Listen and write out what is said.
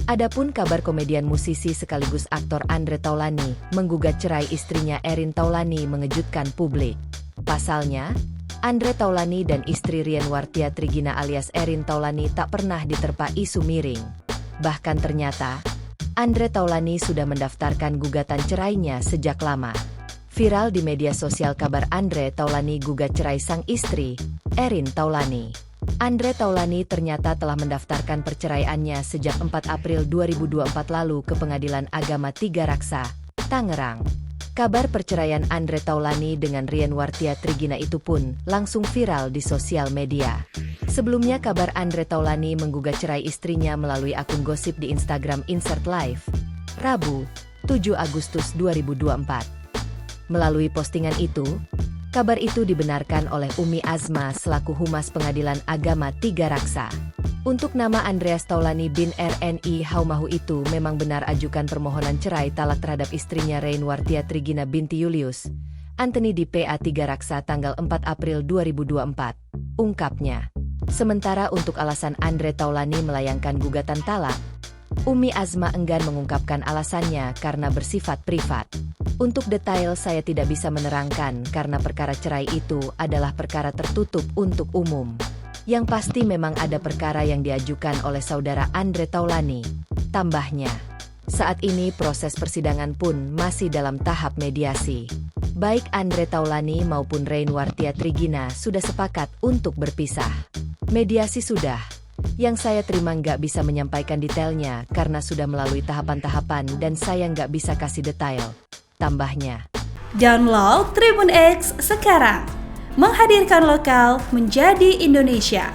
Adapun kabar komedian musisi sekaligus aktor Andre Taulany menggugat cerai istrinya Erin Taulany mengejutkan publik. Pasalnya, Andre Taulany dan istri Rienwartia Trigina alias Erin Taulany tak pernah diterpa isu miring. Bahkan ternyata, Andre Taulany sudah mendaftarkan gugatan cerainya sejak lama. Viral di media sosial kabar Andre Taulany gugat cerai sang istri, Erin Taulany. Andre Taulany ternyata telah mendaftarkan perceraiannya sejak 4 April 2024 lalu ke Pengadilan Agama Tiga Raksa, Tangerang. Kabar perceraian Andre Taulany dengan Rienwartia Trigina itu pun langsung viral di sosial media. Sebelumnya kabar Andre Taulany menggugat cerai istrinya melalui akun gosip di Instagram Insert Live, Rabu, 7 Agustus 2024. Melalui postingan itu, kabar itu dibenarkan oleh Umi Azma selaku Humas Pengadilan Agama Tiga Raksa. Untuk nama Andreas Taulany bin RNI Haumahu itu memang benar ajukan permohonan cerai talak terhadap istrinya Rienwartia Trigina binti Julius Anthony di PA Tiga Raksa tanggal 4 April 2024, ungkapnya. Sementara untuk alasan Andre Taulany melayangkan gugatan talak, Umi Azma enggan mengungkapkan alasannya karena bersifat privat. Untuk detail saya tidak bisa menerangkan karena perkara cerai itu adalah perkara tertutup untuk umum. Yang pasti memang ada perkara yang diajukan oleh saudara Andre Taulany, tambahnya. Saat ini proses persidangan pun masih dalam tahap mediasi. Baik Andre Taulany maupun Rienwartia Trigina sudah sepakat untuk berpisah. Mediasi sudah. Yang saya terima nggak bisa menyampaikan detailnya karena sudah melalui tahapan-tahapan dan saya nggak bisa kasih detail, tambahnya. Download Tribun X sekarang, menghadirkan lokal menjadi Indonesia.